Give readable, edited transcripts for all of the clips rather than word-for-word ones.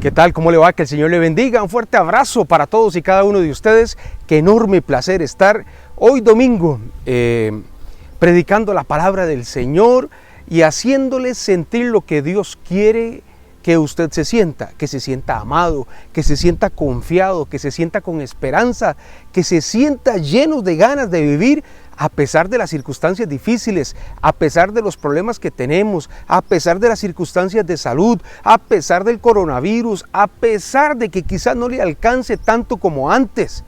¿Qué tal? ¿Cómo le va? Que el Señor le bendiga. Un fuerte abrazo para todos y cada uno de ustedes. Qué enorme placer estar hoy domingo predicando la palabra del Señor y haciéndole sentir lo que Dios quiere que usted se sienta amado, que se sienta confiado, que se sienta con esperanza, que se sienta lleno de ganas de vivir a pesar de las circunstancias difíciles, a pesar de los problemas que tenemos, a pesar de las circunstancias de salud, a pesar del coronavirus, a pesar de que quizás no le alcance tanto como antes.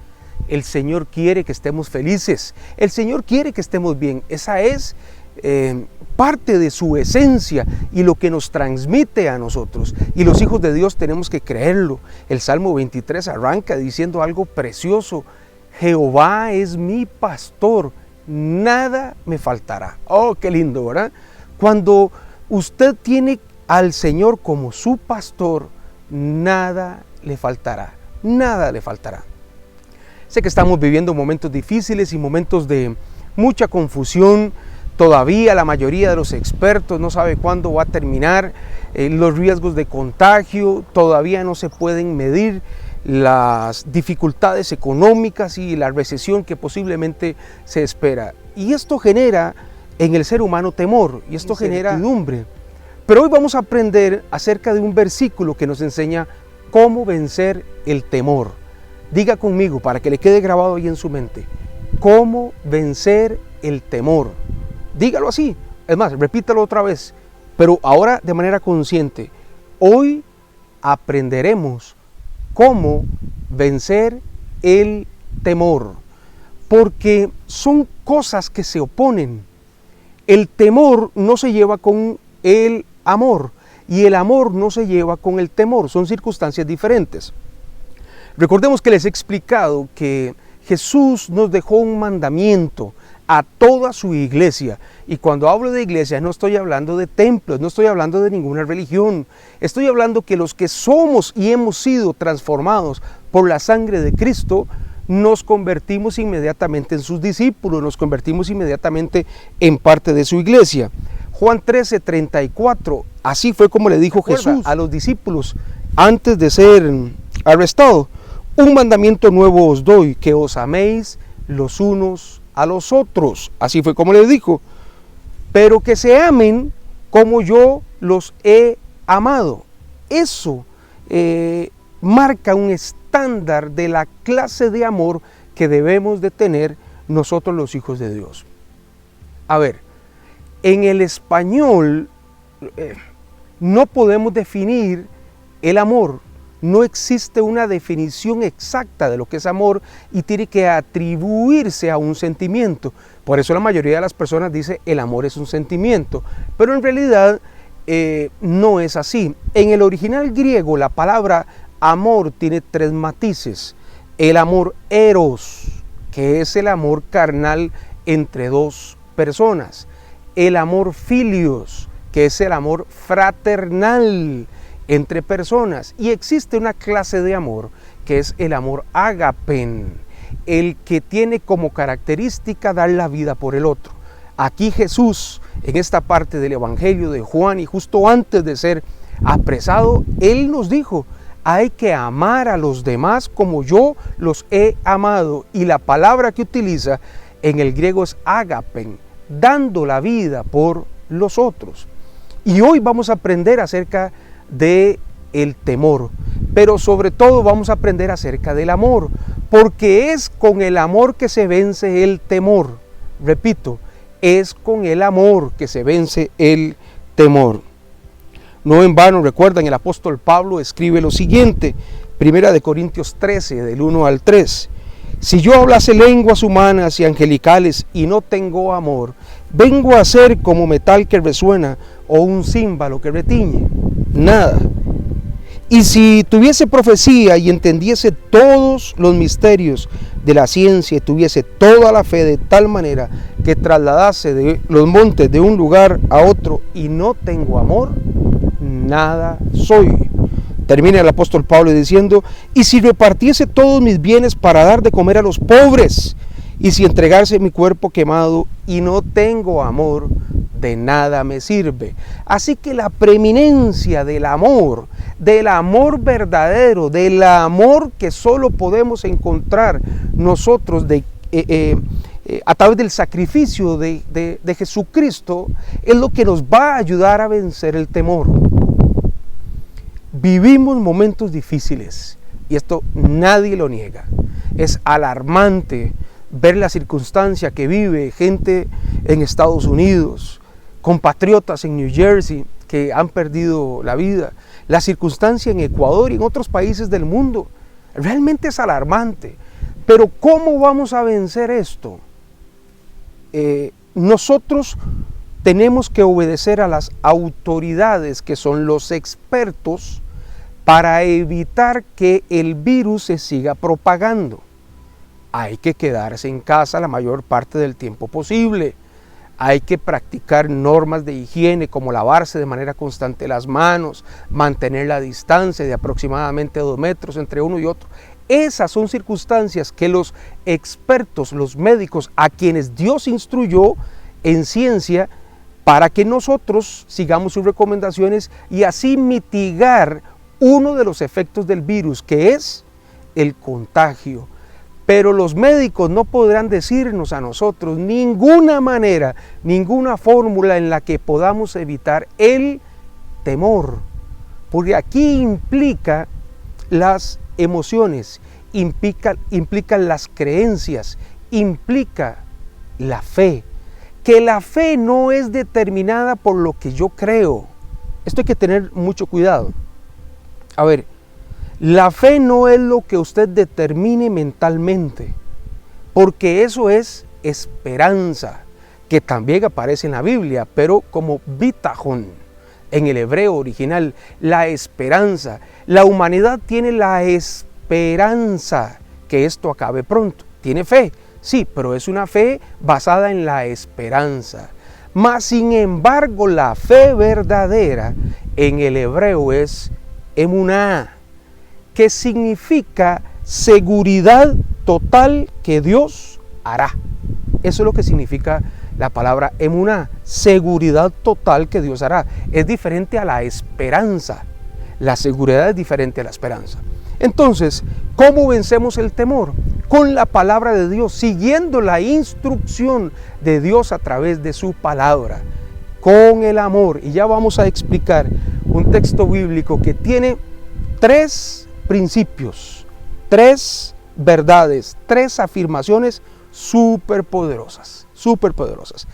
El Señor quiere que estemos felices, el Señor quiere que estemos bien. Esa es parte de su esencia y lo que nos transmite a nosotros. Y los hijos de Dios tenemos que creerlo. El Salmo 23 arranca diciendo algo precioso: Jehová es mi pastor, nada me faltará. Oh, qué lindo, ¿verdad? Cuando usted tiene al Señor como su pastor, nada le faltará, nada le faltará. Sé que estamos viviendo momentos difíciles y momentos de mucha confusión. Todavía la mayoría de los expertos no sabe cuándo va a terminar. Los riesgos de contagio todavía no se pueden medir. Las dificultades económicas y la recesión que posiblemente se espera. Y esto genera en el ser humano temor y esto genera incertidumbre. Pero hoy vamos a aprender acerca de un versículo que nos enseña cómo vencer el temor. Diga conmigo para que le quede grabado ahí en su mente: cómo vencer el temor. Dígalo así, es más, repítalo otra vez, pero ahora de manera consciente. Hoy aprenderemos cómo vencer el temor, porque son cosas que se oponen. El temor no se lleva con el amor y el amor no se lleva con el temor, son circunstancias diferentes. Recordemos que les he explicado que Jesús nos dejó un mandamiento a toda su iglesia, y cuando hablo de iglesia no estoy hablando de templos, no estoy hablando de ninguna religión, estoy hablando que los que somos y hemos sido transformados por la sangre de Cristo, nos convertimos inmediatamente en sus discípulos, nos convertimos inmediatamente en parte de su iglesia. Juan 13:34, así fue como le dijo Jesús a los discípulos antes de ser arrestado: un mandamiento nuevo os doy, que os améis los unos a los otros. Así fue como les dijo, pero que se amen como yo los he amado. Eso marca un estándar de la clase de amor que debemos de tener nosotros los hijos de Dios. A ver, en el español no podemos definir el amor. No existe una definición exacta de lo que es amor y tiene que atribuirse a un sentimiento. Por eso la mayoría de las personas dice el amor es un sentimiento, pero en realidad no es así. En el original griego la palabra amor tiene tres matices. El amor eros, que es el amor carnal entre dos personas. El amor filios, que es el amor fraternal entre personas, y existe una clase de amor que es el amor ágapen, el que tiene como característica dar la vida por el otro. Aquí Jesús, en esta parte del Evangelio de Juan y justo antes de ser apresado, Él nos dijo: hay que amar a los demás como yo los he amado. Y la palabra que utiliza en el griego es ágapen, dando la vida por los otros. Y hoy vamos a aprender acerca de el temor, pero sobre todo vamos a aprender acerca del amor, porque es con el amor que se vence el temor. Repito, es con el amor que se vence el temor. No en vano, recuerdan, el apóstol Pablo escribe lo siguiente, 1 Corintios 13, del 1 al 3. Si yo hablase lenguas humanas y angelicales y no tengo amor, vengo a ser como metal que resuena o un címbalo que retiñe. Nada. Y si tuviese profecía y entendiese todos los misterios de la ciencia y tuviese toda la fe de tal manera que trasladase de los montes de un lugar a otro y no tengo amor, nada soy. Termina el apóstol Pablo diciendo, y si repartiese todos mis bienes para dar de comer a los pobres, y si entregase mi cuerpo quemado y no tengo amor, de nada me sirve. Así que la preeminencia del amor verdadero, del amor que solo podemos encontrar nosotros a través del sacrificio de Jesucristo, es lo que nos va a ayudar a vencer el temor. Vivimos momentos difíciles y esto nadie lo niega. Es alarmante ver la circunstancia que vive gente en Estados Unidos, compatriotas en New Jersey que han perdido la vida, la circunstancia en Ecuador y en otros países del mundo. Realmente es alarmante. Pero ¿cómo vamos a vencer esto? Nosotros tenemos que obedecer a las autoridades que son los expertos para evitar que el virus se siga propagando. Hay que quedarse en casa la mayor parte del tiempo posible. Hay que practicar normas de higiene como lavarse de manera constante las manos, mantener la distancia de aproximadamente 2 metros entre uno y otro. Esas son circunstancias que los expertos, los médicos, a quienes Dios instruyó en ciencia, para que nosotros sigamos sus recomendaciones y así mitigar uno de los efectos del virus, que es el contagio. Pero los médicos no podrán decirnos a nosotros ninguna manera, ninguna fórmula en la que podamos evitar el temor, porque aquí implica las emociones, implica las creencias, implica la fe, que la fe no es determinada por lo que yo creo. Esto hay que tener mucho cuidado. A ver, la fe no es lo que usted determine mentalmente, porque eso es esperanza, que también aparece en la Biblia, pero como bitajón, en el hebreo original, la esperanza. La humanidad tiene la esperanza que esto acabe pronto. Tiene fe, sí, pero es una fe basada en la esperanza. Mas, sin embargo, la fe verdadera en el hebreo es emuná, que significa seguridad total que Dios hará. Eso es lo que significa la palabra emuná, seguridad total que Dios hará. Es diferente a la esperanza. La seguridad es diferente a la esperanza. Entonces, ¿cómo vencemos el temor? Con la palabra de Dios, siguiendo la instrucción de Dios a través de su palabra, con el amor. Y ya vamos a explicar un texto bíblico que tiene 3 principios, 3 verdades, 3 afirmaciones súper poderosas, súper poderosas.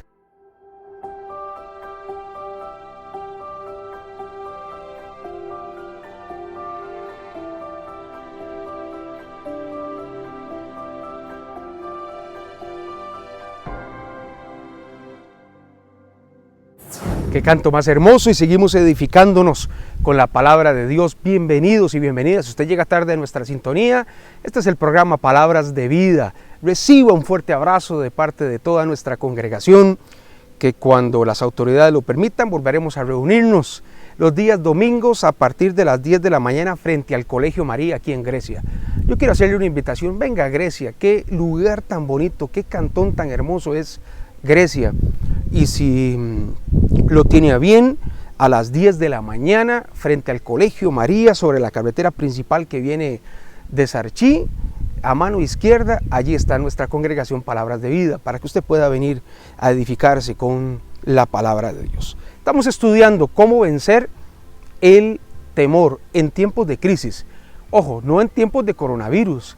Qué canto más hermoso, y seguimos edificándonos con la palabra de Dios. Bienvenidos y bienvenidas. Si usted llega tarde a nuestra sintonía, este es el programa Palabras de Vida. Reciba un fuerte abrazo de parte de toda nuestra congregación, que cuando las autoridades lo permitan volveremos a reunirnos los días domingos a partir de las 10 de la mañana frente al Colegio María aquí en Grecia. Yo quiero hacerle una invitación. Venga a Grecia, qué lugar tan bonito, qué cantón tan hermoso es Grecia. Y si lo tiene a bien, a las 10 de la mañana frente al Colegio María, sobre la carretera principal que viene de Sarchí. A mano izquierda, allí está nuestra congregación Palabras de Vida, para que usted pueda venir a edificarse con la palabra de Dios. Estamos estudiando cómo vencer el temor en tiempos de crisis. Ojo, no en tiempos de coronavirus,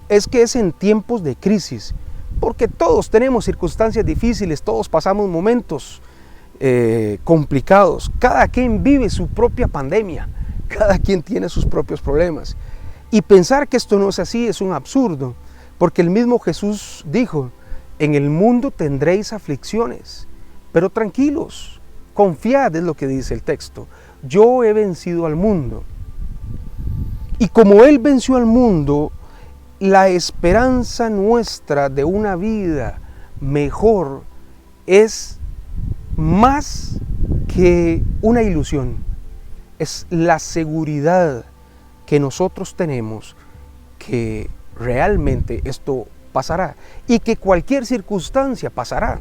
es que es en tiempos de crisis, porque todos tenemos circunstancias difíciles, todos pasamos momentos complicados, cada quien vive su propia pandemia, cada quien tiene sus propios problemas. Y pensar que esto no es así es un absurdo, porque el mismo Jesús dijo: en el mundo tendréis aflicciones, pero tranquilos, confiad, es lo que dice el texto. Yo he vencido al mundo. Y como Él venció al mundo, la esperanza nuestra de una vida mejor es más que una ilusión. Es la seguridad que nosotros tenemos que realmente esto pasará y que cualquier circunstancia pasará.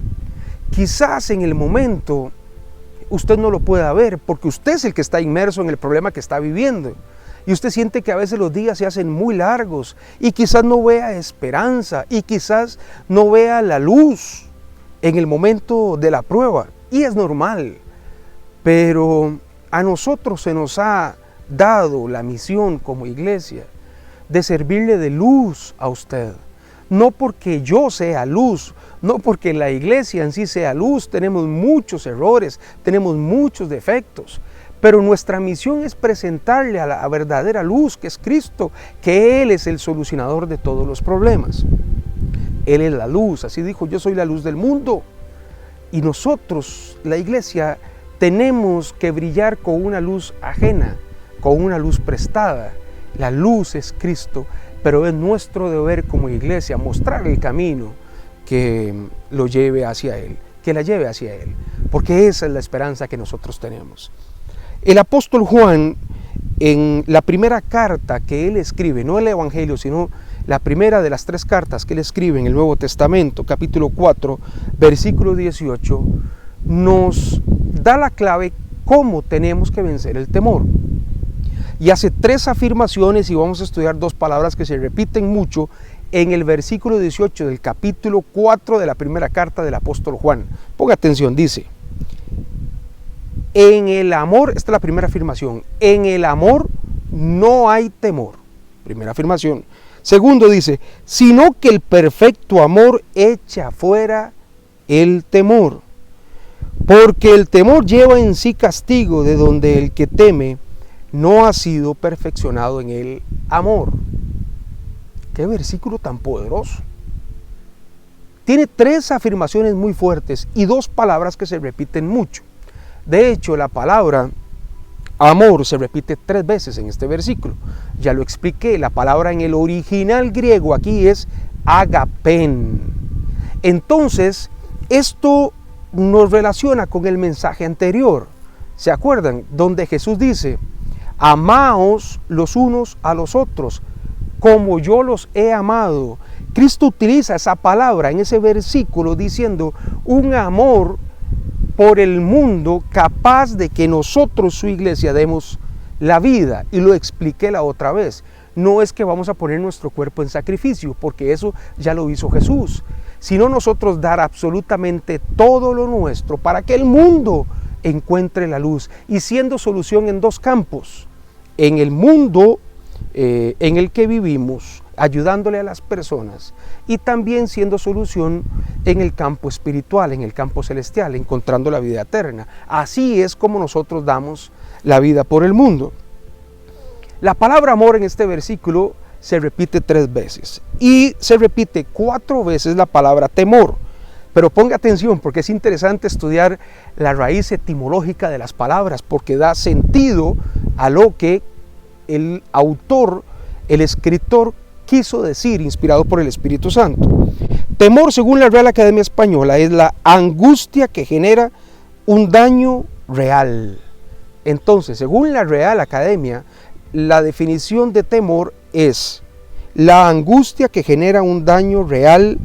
Quizás en el momento usted no lo pueda ver porque usted es el que está inmerso en el problema que está viviendo y usted siente que a veces los días se hacen muy largos y quizás no vea esperanza y quizás no vea la luz en el momento de la prueba, y es normal, pero a nosotros se nos ha dado la misión como iglesia de servirle de luz a usted. No porque yo sea luz, no porque la iglesia en sí sea luz, tenemos muchos errores, tenemos muchos defectos, pero nuestra misión es presentarle a la verdadera luz, que es Cristo, que Él es el solucionador de todos los problemas. Él es la luz, así dijo: yo soy la luz del mundo. Y nosotros, la iglesia, tenemos que brillar con una luz ajena, con una luz prestada. La luz es Cristo, pero es nuestro deber como iglesia mostrar el camino que lo lleve hacia Él, que la lleve hacia Él, porque esa es la esperanza que nosotros tenemos. El apóstol Juan, en la primera carta que él escribe, no el Evangelio, sino la primera de las 3 cartas que él escribe en el Nuevo Testamento, capítulo 4, versículo 18, nos da la clave cómo tenemos que vencer el temor. Y hace 3 afirmaciones, y vamos a estudiar 2 palabras que se repiten mucho en el versículo 18 del capítulo 4 de la primera carta del apóstol Juan. Ponga atención, dice: en el amor, esta es la primera afirmación, en el amor no hay temor. Primera afirmación. Segundo, dice: sino que el perfecto amor echa fuera el temor, porque el temor lleva en sí castigo, de donde el que teme no ha sido perfeccionado en el amor. Qué versículo tan poderoso. Tiene 3 afirmaciones muy fuertes y 2 palabras que se repiten mucho. De hecho, la palabra amor se repite 3 veces en este versículo. Ya lo expliqué, la palabra en el original griego aquí es agapen. Entonces, esto nos relaciona con el mensaje anterior. ¿Se acuerdan? Donde Jesús dice: amaos los unos a los otros, como yo los he amado. Cristo utiliza esa palabra en ese versículo diciendo un amor por el mundo capaz de que nosotros, su iglesia, demos la vida. Y lo expliqué la otra vez. No es que vamos a poner nuestro cuerpo en sacrificio, porque eso ya lo hizo Jesús, sino nosotros dar absolutamente todo lo nuestro para que el mundo encuentre la luz, y siendo solución en 2 campos: en el mundo en el que vivimos, ayudándole a las personas, y también siendo solución en el campo espiritual, en el campo celestial, encontrando la vida eterna. Así es como nosotros damos la vida por el mundo. La palabra amor en este versículo se repite 3 veces y se repite 4 veces la palabra temor. Pero ponga atención, porque es interesante estudiar la raíz etimológica de las palabras, porque da sentido a lo que el autor, el escritor, quiso decir, inspirado por el Espíritu Santo. Temor, según la Real Academia Española, es la angustia que genera un daño real. Entonces, según la Real Academia, la definición de temor es la angustia que genera un daño real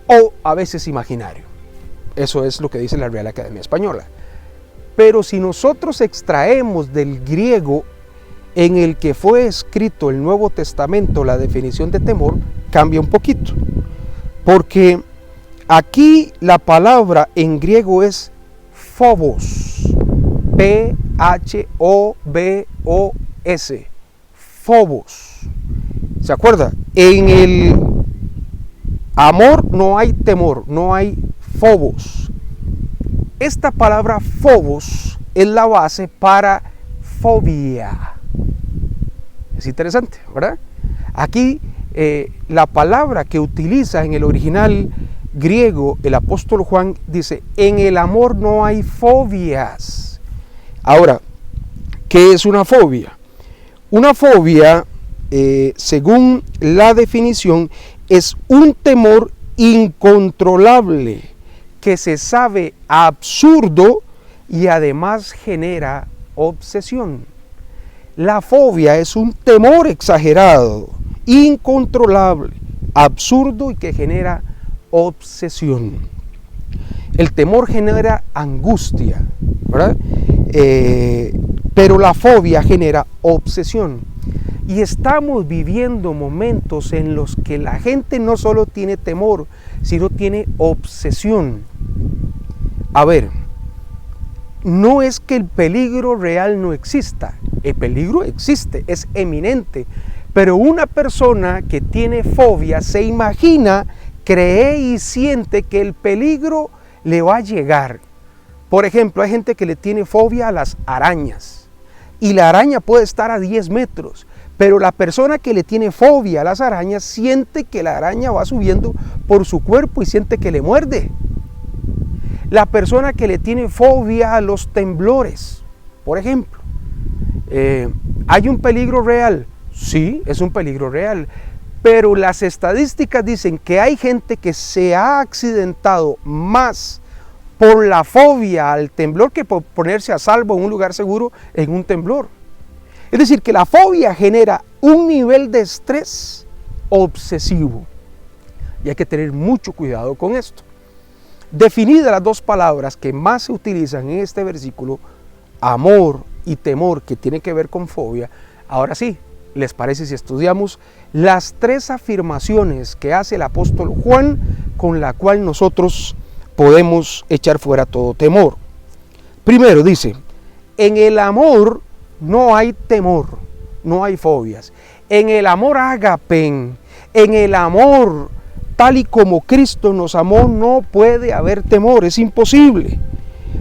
o a veces imaginario. Eso es lo que dice la Real Academia Española. Pero si nosotros extraemos del griego en el que fue escrito el Nuevo Testamento la definición de temor, cambia un poquito. Porque aquí la palabra en griego es phobos, P-H-O-B-O-S, phobos. ¿Se acuerda? En el amor no hay temor, no hay phobos. Esta palabra phobos es la base para fobia. Es interesante, ¿verdad? Aquí la palabra que utiliza en el original griego el apóstol Juan dice, en el amor no hay fobias. Ahora, ¿qué es una fobia? Una fobia, según la definición, es un temor incontrolable que se sabe absurdo y además genera obsesión. La fobia es un temor exagerado, incontrolable, absurdo y que genera obsesión. El temor genera angustia, ¿verdad? Pero la fobia genera obsesión. Y estamos viviendo momentos en los que la gente no solo tiene temor, sino tiene obsesión. A ver, no es que el peligro real no exista, el peligro existe, es eminente, pero una persona que tiene fobia se imagina, cree y siente que el peligro le va a llegar. Por ejemplo, hay gente que le tiene fobia a las arañas y la araña puede estar a 10 metros, pero la persona que le tiene fobia a las arañas siente que la araña va subiendo por su cuerpo y siente que le muerde. La persona que le tiene fobia a los temblores, por ejemplo, ¿hay un peligro real? Sí, es un peligro real, pero las estadísticas dicen que hay gente que se ha accidentado más por la fobia al temblor que por ponerse a salvo en un lugar seguro en un temblor. Es decir, que la fobia genera un nivel de estrés obsesivo y hay que tener mucho cuidado con esto. Definidas las dos palabras que más se utilizan en este versículo, amor y temor, que tiene que ver con fobia, ahora sí, ¿les parece si estudiamos las tres afirmaciones que hace el apóstol Juan con la cual nosotros podemos echar fuera todo temor? Primero dice, en el amor no hay temor, no hay fobias. En el amor agapen, en el amor tal y como Cristo nos amó, no puede haber temor, es imposible.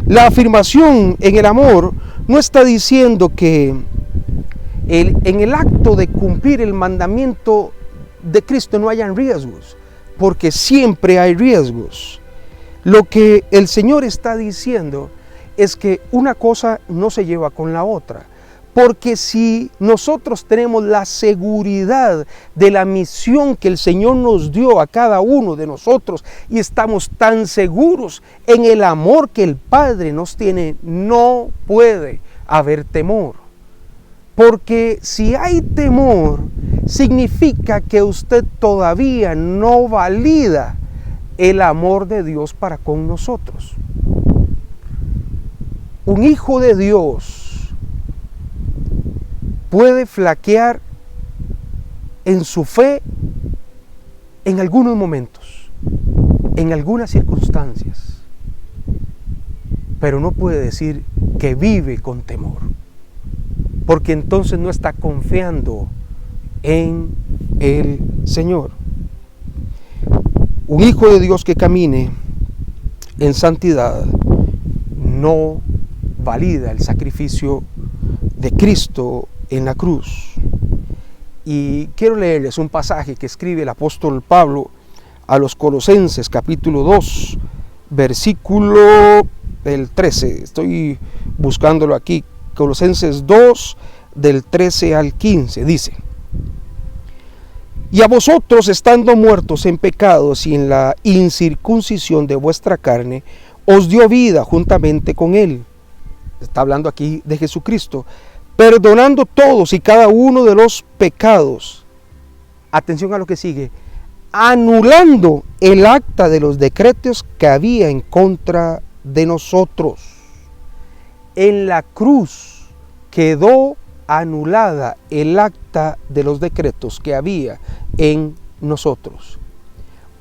La afirmación en el amor no está diciendo que en el acto de cumplir el mandamiento de Cristo no hayan riesgos, porque siempre hay riesgos. Lo que el Señor está diciendo es que una cosa no se lleva con la otra. Porque si nosotros tenemos la seguridad de la misión que el Señor nos dio a cada uno de nosotros y estamos tan seguros en el amor que el Padre nos tiene, no puede haber temor. Porque si hay temor, significa que usted todavía no valida el amor de Dios para con nosotros. Un hijo de Dios puede flaquear en su fe en algunos momentos, en algunas circunstancias, pero no puede decir que vive con temor, porque entonces no está confiando en el Señor. Un hijo de Dios que camine en santidad no valida el sacrificio de Cristo en la cruz. Y quiero leerles un pasaje que escribe el apóstol Pablo a los Colosenses, capítulo 2, versículo del 13. Estoy buscándolo aquí. Colosenses 2, del 13 al 15. Dice: y a vosotros, estando muertos en pecados y en la incircuncisión de vuestra carne, os dio vida juntamente con él. Está hablando aquí de Jesucristo, perdonando todos y cada uno de los pecados. Atención a lo que sigue. anulando el acta de los decretos que había en contra de nosotros. En la cruz quedó anulada el acta de los decretos que había en nosotros.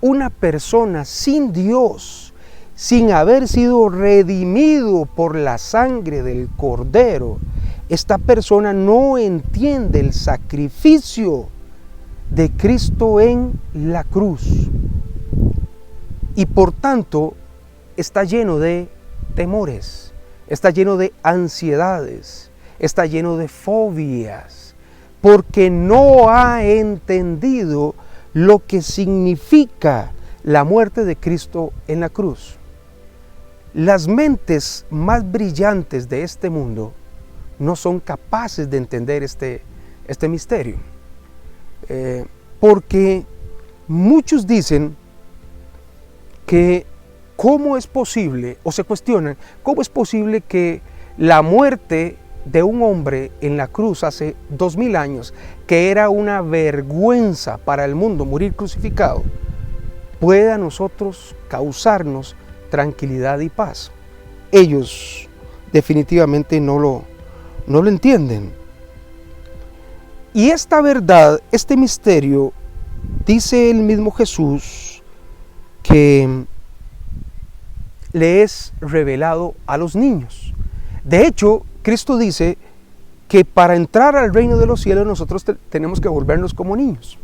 Una persona sin Dios, sin haber sido redimido por la sangre del Cordero, esta persona no entiende el sacrificio de Cristo en la cruz y por tanto está lleno de temores, está lleno de ansiedades, está lleno de fobias, porque no ha entendido lo que significa la muerte de Cristo en la cruz. Las mentes más brillantes de este mundo no son capaces de entender este misterio. Porque muchos dicen que cómo es posible, o se cuestionan, cómo es posible que la muerte de un hombre en la cruz hace 2000 años, que era una vergüenza para el mundo morir crucificado, pueda a nosotros causarnos tranquilidad y paz. Ellos definitivamente no lo entienden. Y esta verdad, este misterio, dice el mismo Jesús que le es revelado a los niños. De hecho, Cristo dice que para entrar al reino de los cielos nosotros tenemos que volvernos como niños.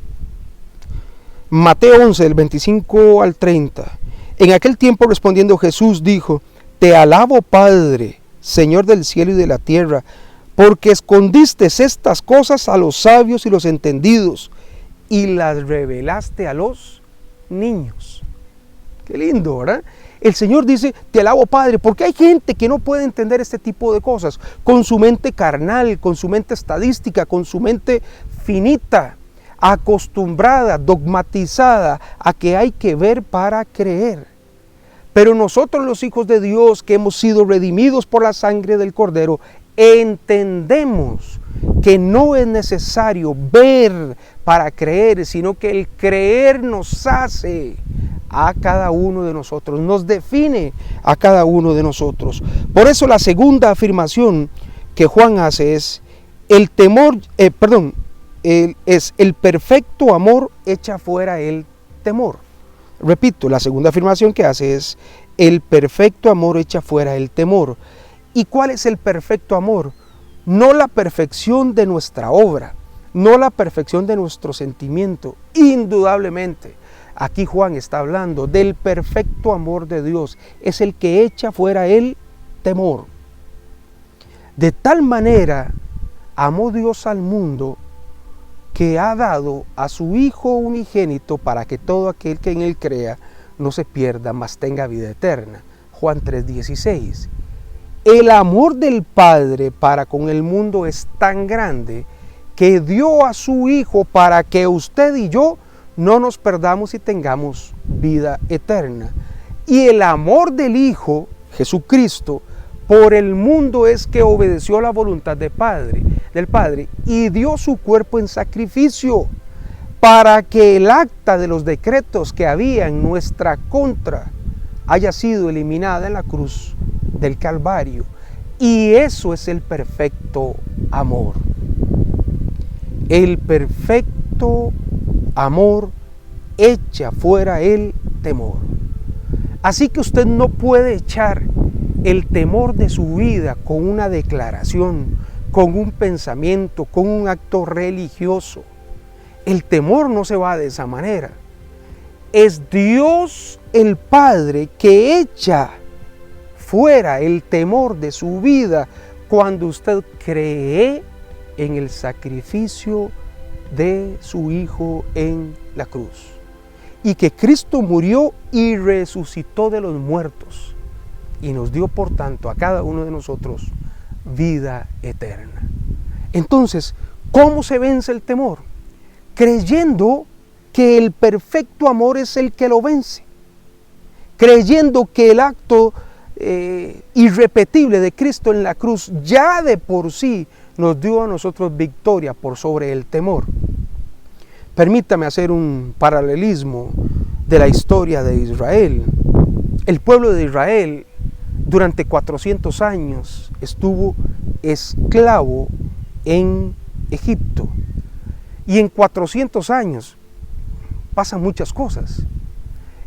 Mateo 11, del 25 al 30. En aquel tiempo respondiendo Jesús dijo: Te alabo, Padre, Señor del cielo y de la tierra, porque escondiste estas cosas a los sabios y los entendidos y las revelaste a los niños. Qué lindo, ¿verdad? El Señor dice: te alabo, Padre, porque hay gente que no puede entender este tipo de cosas, con su mente carnal, con su mente estadística, con su mente finita, acostumbrada, dogmatizada a que hay que ver para creer. Pero nosotros, los hijos de Dios, que hemos sido redimidos por la sangre del Cordero, entendemos que no es necesario ver para creer, sino que el creer nos hace a cada uno de nosotros, nos define a cada uno de nosotros. Por eso la segunda afirmación que Juan hace es: el temor, es el perfecto amor echa fuera el temor. Repito, la segunda afirmación que hace es: el perfecto amor echa fuera el temor. ¿Y cuál es el perfecto amor? No la perfección de nuestra obra, no la perfección de nuestro sentimiento, indudablemente. Aquí Juan está hablando del perfecto amor de Dios, es el que echa fuera el temor. De tal manera amó Dios al mundo que ha dado a su Hijo unigénito para que todo aquel que en él crea no se pierda, mas tenga vida eterna. Juan 3:16. El amor del Padre para con el mundo es tan grande que dio a su Hijo para que usted y yo no nos perdamos y tengamos vida eterna. Y el amor del Hijo, Jesucristo, por el mundo es que obedeció la voluntad del Padre y dio su cuerpo en sacrificio para que el acta de los decretos que había en nuestra contra haya sido eliminada en la cruz del Calvario. Y eso es el perfecto amor. El perfecto amor echa fuera el temor. Así que usted no puede echar el temor de su vida con una declaración, con un pensamiento, con un acto religioso. El temor no se va de esa manera. Es Dios el Padre que echa fuera el temor de su vida cuando usted cree en el sacrificio de su Hijo en la cruz. Y que Cristo murió y resucitó de los muertos y nos dio por tanto a cada uno de nosotros vida eterna. Entonces, ¿cómo se vence el temor? Creyendo que el perfecto amor es el que lo vence. Creyendo que el acto irrepetible de Cristo en la cruz ya de por sí nos dio a nosotros victoria por sobre el temor. Permítame hacer un paralelismo de la historia de Israel. El pueblo de Israel durante 400 años estuvo esclavo en Egipto. Y en 400 años pasan muchas cosas.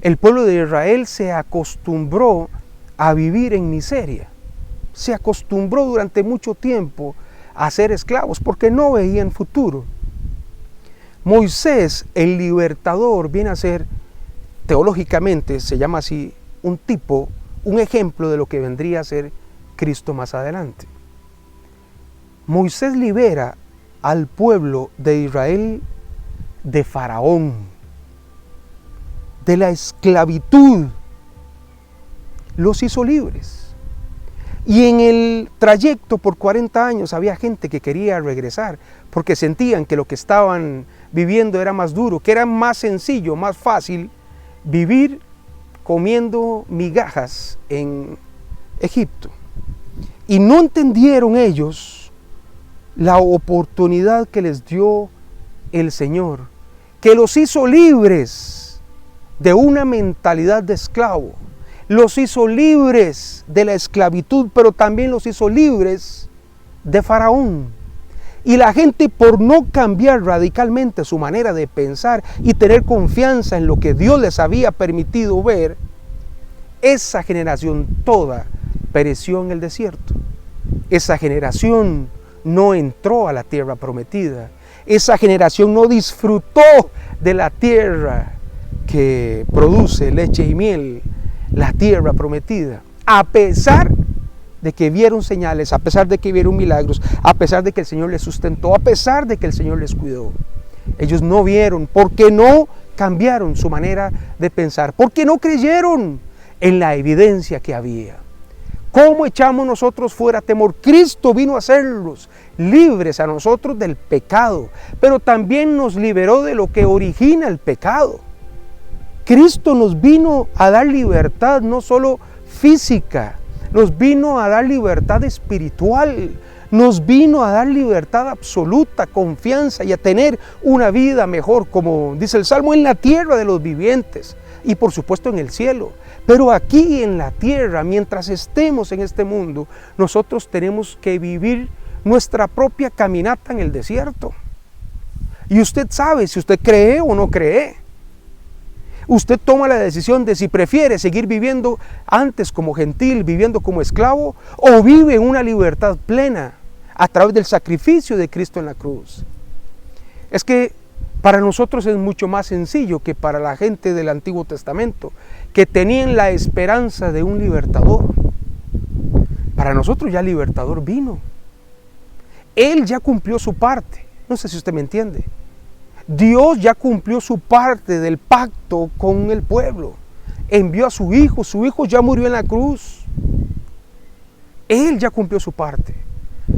El pueblo de Israel se acostumbró a vivir en miseria. Se acostumbró durante mucho tiempo a ser esclavos porque no veían futuro. Moisés, el libertador, viene a ser, teológicamente se llama así, un ejemplo de lo que vendría a ser Cristo más adelante. Moisés libera al pueblo de Israel de Faraón, de la esclavitud, los hizo libres. Y en el trayecto por 40 años había gente que quería regresar porque sentían que lo que estaban viviendo era más duro, que era más sencillo, más fácil vivir comiendo migajas en Egipto. Y no entendieron ellos la oportunidad que les dio el Señor, que los hizo libres de una mentalidad de esclavo, los hizo libres de la esclavitud, pero también los hizo libres de Faraón. Y la gente, por no cambiar radicalmente su manera de pensar y tener confianza en lo que Dios les había permitido ver, esa generación toda pereció en el desierto. Esa generación no entró a la tierra prometida. Esa generación no disfrutó de la tierra que produce leche y miel, la tierra prometida, a pesar de que vieron señales, a pesar de que vieron milagros, a pesar de que el Señor les sustentó, a pesar de que el Señor les cuidó. Ellos no vieron porque no cambiaron su manera de pensar, porque no creyeron en la evidencia que había. ¿Cómo echamos nosotros fuera temor? Cristo vino a hacerlos libres a nosotros del pecado, pero también nos liberó de lo que origina el pecado. Cristo nos vino a dar libertad no solo física, nos vino a dar libertad espiritual, nos vino a dar libertad absoluta, confianza y a tener una vida mejor, como dice el Salmo, en la tierra de los vivientes y por supuesto en el cielo. Pero aquí en la tierra, mientras estemos en este mundo, nosotros tenemos que vivir nuestra propia caminata en el desierto. Y usted sabe si usted cree o no cree. Usted toma la decisión de si prefiere seguir viviendo antes como gentil, viviendo como esclavo, o vive en una libertad plena a través del sacrificio de Cristo en la cruz. Es que para nosotros es mucho más sencillo que para la gente del Antiguo Testamento, que tenían la esperanza de un libertador. Para nosotros ya el libertador vino. Él ya cumplió su parte. No sé si usted me entiende. Dios ya cumplió su parte del pacto con el pueblo. Envió a su hijo ya murió en la cruz. Él ya cumplió su parte.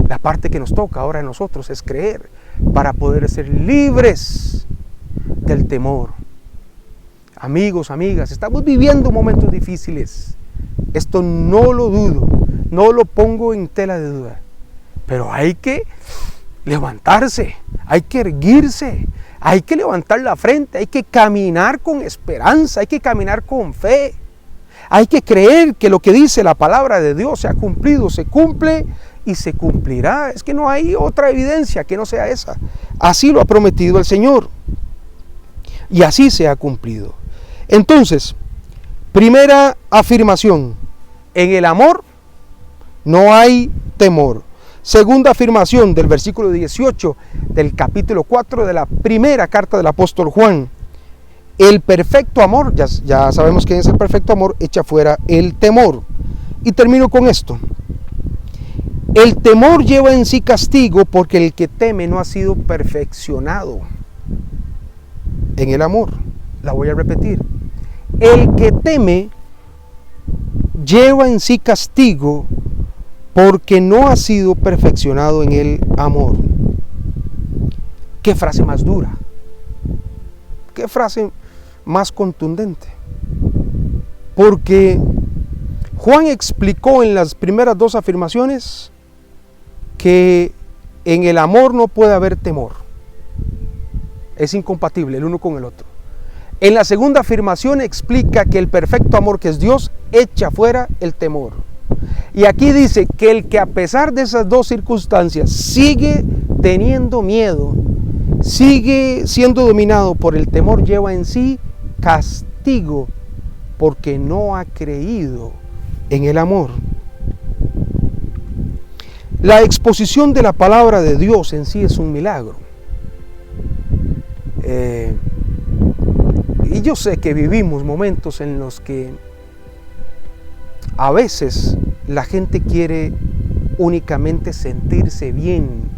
La parte que nos toca ahora a nosotros es creer para poder ser libres del temor. Amigos, amigas, estamos viviendo momentos difíciles. Esto no lo dudo, no lo pongo en tela de duda. Pero hay que levantarse, hay que erguirse, hay que levantar la frente, hay que caminar con esperanza, hay que caminar con fe. Hay que creer que lo que dice la palabra de Dios se ha cumplido, se cumple y se cumplirá. Es que no hay otra evidencia que no sea esa. Así lo ha prometido el Señor. Y así se ha cumplido. Entonces, primera afirmación, en el amor no hay temor. Segunda afirmación del versículo 18 del capítulo 4 de la primera carta del apóstol Juan. El perfecto amor, ya sabemos quién es el perfecto amor, echa fuera el temor. Y termino con esto. El temor lleva en sí castigo porque el que teme no ha sido perfeccionado en el amor. La voy a repetir. El que teme lleva en sí castigo porque no ha sido perfeccionado en el amor. ¿Qué frase más dura? ¿Qué frase más contundente? Porque Juan explicó en las primeras dos afirmaciones que en el amor no puede haber temor. Es incompatible el uno con el otro. En la segunda afirmación explica que el perfecto amor que es Dios echa fuera el temor. Y aquí dice que el que a pesar de esas dos circunstancias sigue teniendo miedo, sigue siendo dominado por el temor, lleva en sí castigo porque no ha creído en el amor. La exposición de la palabra de Dios en sí es un milagro. Y yo sé que vivimos momentos en los que a veces la gente quiere únicamente sentirse bien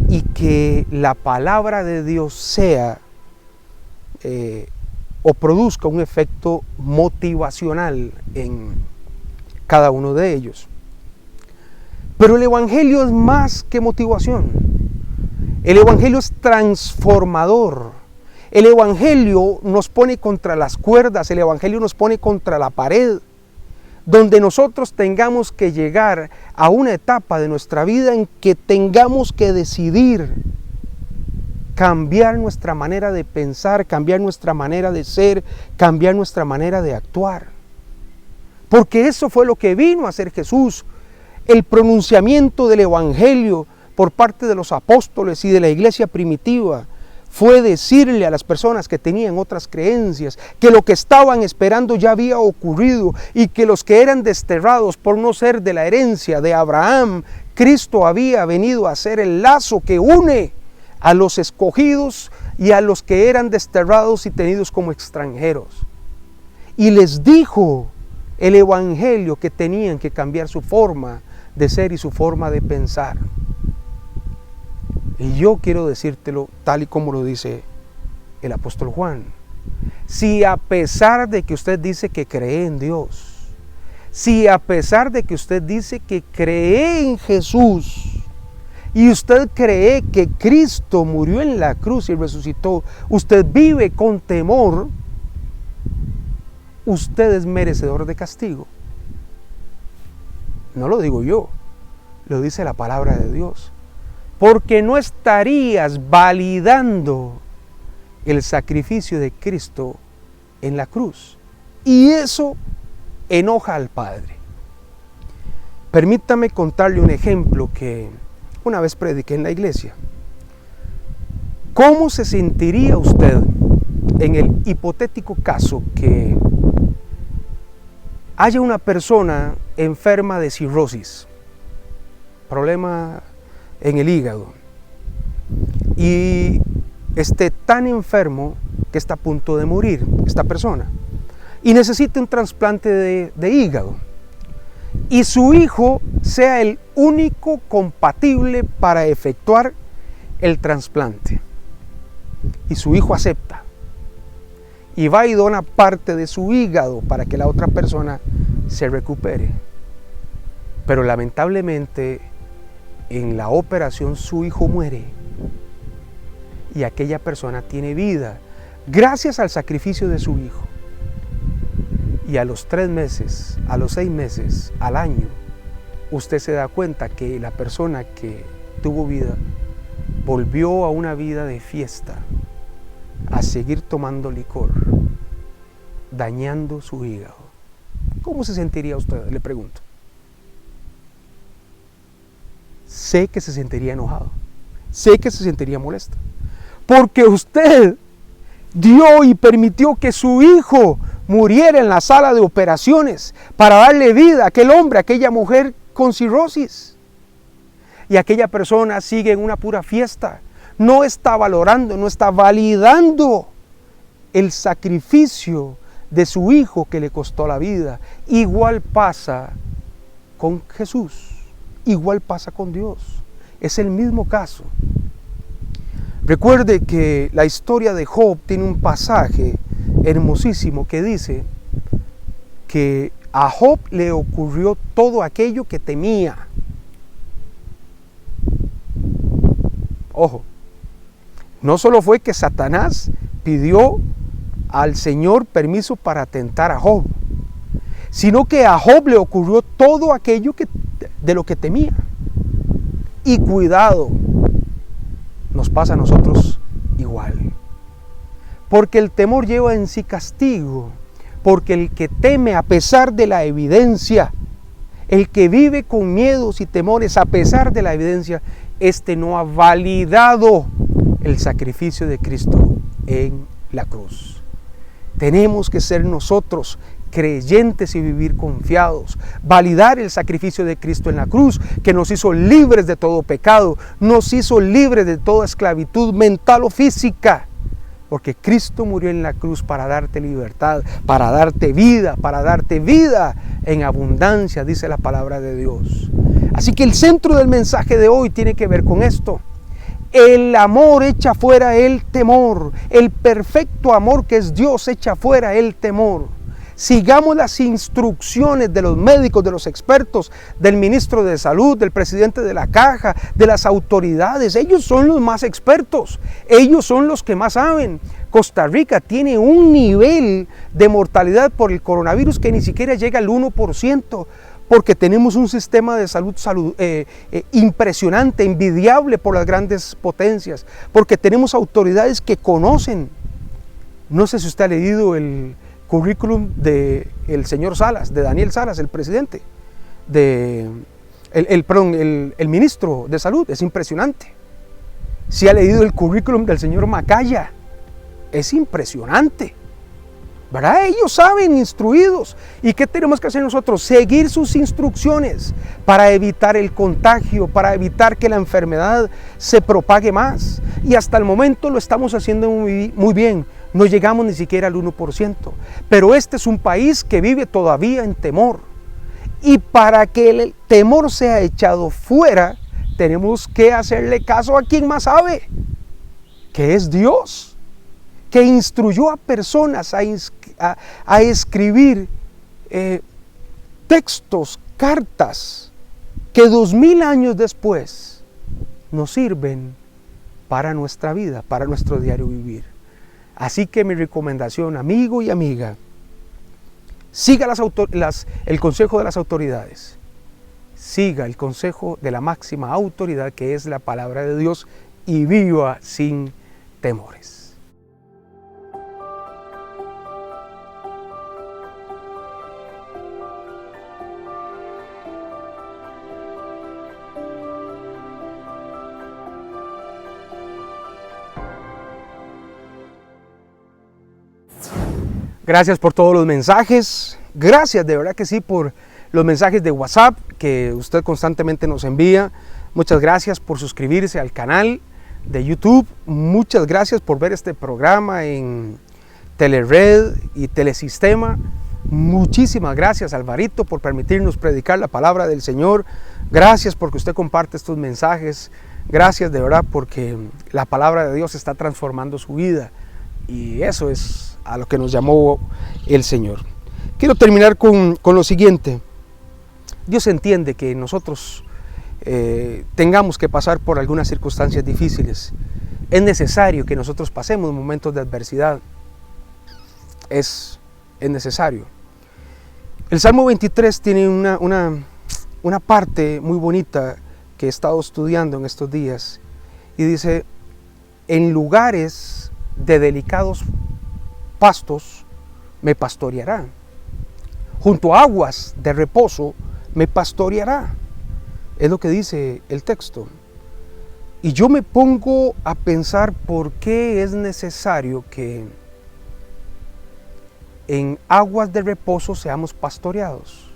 y que la palabra de Dios sea o produzca un efecto motivacional en cada uno de ellos. Pero el Evangelio es más que motivación. El Evangelio es transformador. El Evangelio nos pone contra las cuerdas, el Evangelio nos pone contra la pared, donde nosotros tengamos que llegar a una etapa de nuestra vida en que tengamos que decidir cambiar nuestra manera de pensar, cambiar nuestra manera de ser, cambiar nuestra manera de actuar. Porque eso fue lo que vino a hacer Jesús. El pronunciamiento del Evangelio por parte de los apóstoles y de la iglesia primitiva fue decirle a las personas que tenían otras creencias que lo que estaban esperando ya había ocurrido y que los que eran desterrados por no ser de la herencia de Abraham, Cristo había venido a ser el lazo que une a los escogidos y a los que eran desterrados y tenidos como extranjeros. Y les dijo el Evangelio que tenían que cambiar su forma de ser y su forma de pensar. Y yo quiero decírtelo tal y como lo dice el apóstol Juan. Si a pesar de que usted dice que cree en Dios, si a pesar de que usted dice que cree en Jesús, y usted cree que Cristo murió en la cruz y resucitó, usted vive con temor, usted es merecedor de castigo. No lo digo yo, lo dice la palabra de Dios. Porque no estarías validando el sacrificio de Cristo en la cruz. Y eso enoja al Padre. Permítame contarle un ejemplo que una vez prediqué en la iglesia. ¿Cómo se sentiría usted en el hipotético caso que haya una persona enferma de cirrosis, problema en el hígado, y esté tan enfermo que está a punto de morir esta persona y necesita un trasplante de hígado, y su hijo sea el único compatible para efectuar el trasplante, y su hijo acepta y va y dona parte de su hígado para que la otra persona se recupere, pero lamentablemente en la operación su hijo muere y aquella persona tiene vida gracias al sacrificio de su hijo. Y a los 3 meses, a los 6 meses, al año, usted se da cuenta que la persona que tuvo vida volvió a una vida de fiesta, a seguir tomando licor, dañando su hígado. ¿Cómo se sentiría usted? Le pregunto. Sé que se sentiría enojado, sé que se sentiría molesto, porque usted dio y permitió que su hijo muriera en la sala de operaciones para darle vida a aquel hombre, a aquella mujer con cirrosis. Y aquella persona sigue en una pura fiesta, no está valorando, no está validando el sacrificio de su hijo que le costó la vida. Igual pasa con Jesús. Igual pasa con Dios. Es el mismo caso. Recuerde que la historia de Job tiene un pasaje hermosísimo que dice que a Job le ocurrió todo aquello que temía. Ojo, no solo fue que Satanás pidió al Señor permiso para tentar a Job, sino que a Job le ocurrió todo aquello de lo que temía. Y cuidado, nos pasa a nosotros igual. Porque el temor lleva en sí castigo, porque el que teme a pesar de la evidencia, el que vive con miedos y temores a pesar de la evidencia, este no ha validado el sacrificio de Cristo en la cruz. Tenemos que ser nosotros creyentes y vivir confiados, validar el sacrificio de Cristo en la cruz, que nos hizo libres de todo pecado, nos hizo libres de toda esclavitud mental o física, porque Cristo murió en la cruz para darte libertad, para darte vida en abundancia, dice la palabra de Dios. Así que el centro del mensaje de hoy tiene que ver con esto. El amor echa fuera el temor, el perfecto amor que es Dios echa fuera el temor. Sigamos las instrucciones de los médicos, de los expertos, del ministro de salud, del presidente de la caja, de las autoridades. Ellos son los más expertos, ellos son los que más saben. Costa Rica tiene un nivel de mortalidad por el coronavirus que ni siquiera llega al 1%, porque tenemos un sistema de salud impresionante, envidiable por las grandes potencias, porque tenemos autoridades que conocen. No sé si usted ha leído el currículum del señor Salas, de Daniel Salas, el presidente, el ministro de salud, es impresionante. Si ha leído el currículum del señor Macaya, es impresionante, ¿verdad? Ellos saben, instruidos. ¿Y qué tenemos que hacer nosotros? Seguir sus instrucciones para evitar el contagio, para evitar que la enfermedad se propague más. Y hasta el momento lo estamos haciendo muy bien. No llegamos ni siquiera al 1%. Pero este es un país que vive todavía en temor. Y para que el temor sea echado fuera, tenemos que hacerle caso a quien más sabe, que es Dios, que instruyó a personas a escribir textos, cartas, que 2000 años después nos sirven para nuestra vida, para nuestro diario vivir. Así que mi recomendación, amigo y amiga, siga el consejo de las autoridades, siga el consejo de la máxima autoridad, que es la palabra de Dios, y viva sin temores. Gracias por todos los mensajes, gracias de verdad que sí por los mensajes de WhatsApp que usted constantemente nos envía. Muchas gracias por suscribirse al canal de YouTube, muchas gracias por ver este programa en Telered y Telesistema. Muchísimas gracias, Alvarito, por permitirnos predicar la palabra del Señor. Gracias porque usted comparte estos mensajes, gracias de verdad porque la palabra de Dios está transformando su vida, y eso es a lo que nos llamó el Señor. Quiero terminar con lo siguiente. Dios entiende que nosotros tengamos que pasar por algunas circunstancias difíciles. Es necesario que nosotros pasemos momentos de adversidad. Es necesario. El Salmo 23 tiene una parte muy bonita que he estado estudiando en estos días, y dice: en lugares de delicados pastos me pastoreará, junto a aguas de reposo me pastoreará. Es lo que dice el texto. Y yo me pongo a pensar por qué es necesario que en aguas de reposo seamos pastoreados.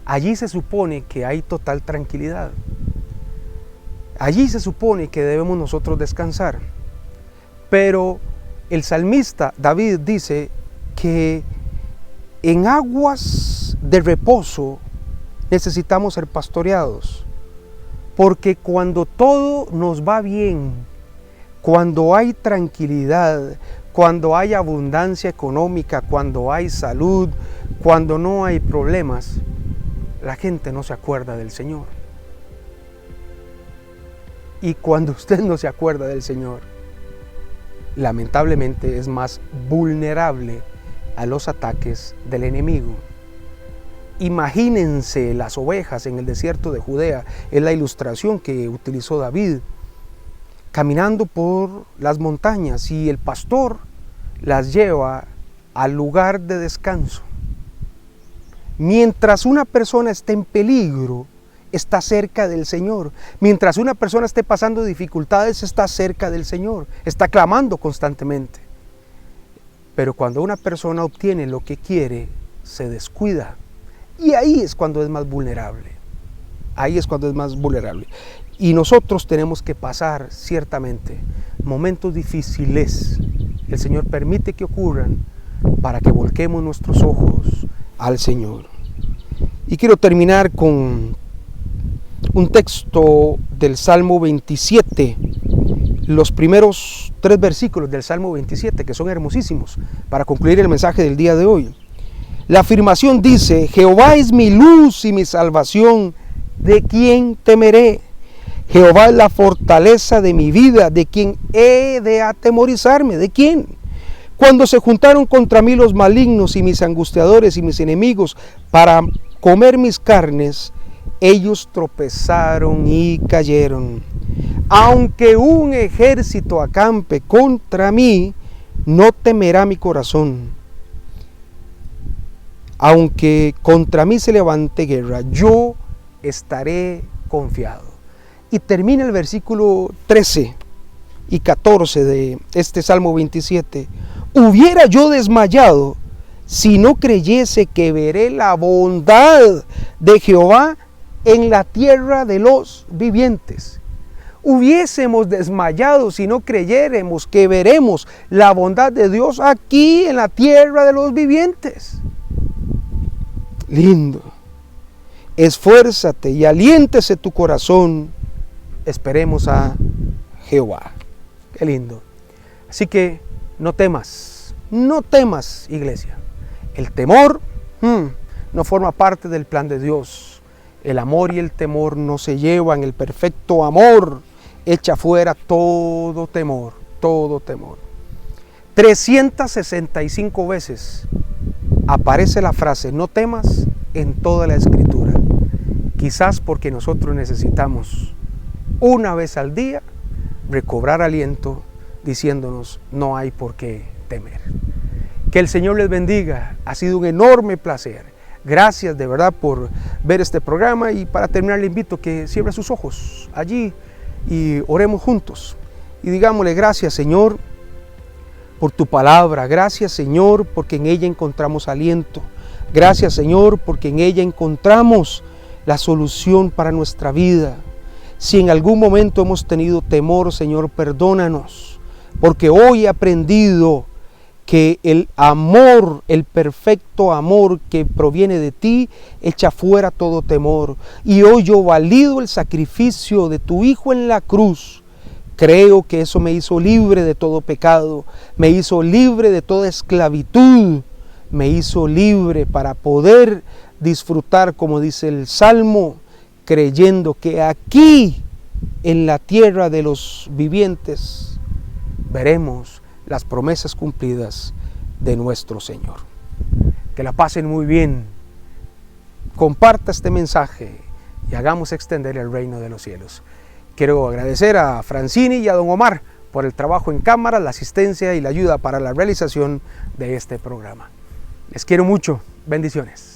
Allí se supone que hay total tranquilidad. Allí se supone que debemos nosotros descansar. Pero el salmista David dice que en aguas de reposo necesitamos ser pastoreados, porque cuando todo nos va bien, cuando hay tranquilidad, cuando hay abundancia económica, cuando hay salud, cuando no hay problemas, la gente no se acuerda del Señor. Y cuando usted no se acuerda del Señor, lamentablemente es más vulnerable a los ataques del enemigo. Imagínense las ovejas en el desierto de Judea, es la ilustración que utilizó David. caminando por las montañas y el pastor las lleva al lugar de descanso. Mientras una persona esté en peligro, está cerca del Señor. Mientras una persona esté pasando dificultades, está cerca del Señor. Está clamando constantemente. Pero cuando una persona obtiene lo que quiere, se descuida. Y ahí es cuando es más vulnerable. Ahí es cuando es más vulnerable. Y nosotros tenemos que pasar ciertamente momentos difíciles. El Señor permite que ocurran para que volquemos nuestros ojos al Señor. Y quiero terminar con un texto del Salmo 27, los primeros 3 versículos del Salmo 27, que son hermosísimos, para concluir el mensaje del día de hoy. La afirmación dice: Jehová es mi luz y mi salvación, ¿de quién temeré? Jehová es la fortaleza de mi vida, ¿de quién he de atemorizarme? ¿De quién? Cuando se juntaron contra mí los malignos y mis angustiadores y mis enemigos para comer mis carnes, ellos tropezaron y cayeron. Aunque un ejército acampe contra mí, no temerá mi corazón. Aunque contra mí se levante guerra, yo estaré confiado. Y termina el versículo 13 y 14 de este Salmo 27. Hubiera yo desmayado si no creyese que veré la bondad de Jehová en la tierra de los vivientes. Hubiésemos desmayado si no creyéramos que veremos la bondad de Dios aquí en la tierra de los vivientes. Lindo. Esfuérzate y aliéntese tu corazón. Esperemos a Jehová. Qué lindo. Así que no temas, iglesia. El temor no forma parte del plan de Dios. El amor y el temor no se llevan. El perfecto amor echa fuera todo temor, todo temor. 365 veces aparece la frase no temas en toda la Escritura. Quizás porque nosotros necesitamos una vez al día recobrar aliento diciéndonos no hay por qué temer. Que el Señor les bendiga. Ha sido un enorme placer. Gracias de verdad por ver este programa, y para terminar le invito a que cierre sus ojos allí y oremos juntos y digámosle: gracias, Señor, por tu palabra. Gracias, Señor, porque en ella encontramos aliento. Gracias, Señor, porque en ella encontramos la solución para nuestra vida. Si en algún momento hemos tenido temor, Señor, perdónanos, porque hoy he aprendido que el amor, el perfecto amor que proviene de ti, echa fuera todo temor. Y hoy yo valido el sacrificio de tu Hijo en la cruz. Creo que eso me hizo libre de todo pecado, me hizo libre de toda esclavitud, me hizo libre para poder disfrutar, como dice el Salmo, creyendo que aquí, en la tierra de los vivientes, veremos las promesas cumplidas de nuestro Señor. Que la pasen muy bien. Comparta este mensaje y hagamos extender el reino de los cielos. Quiero agradecer a Francini y a don Omar por el trabajo en cámara, la asistencia y la ayuda para la realización de este programa. Les quiero mucho. Bendiciones.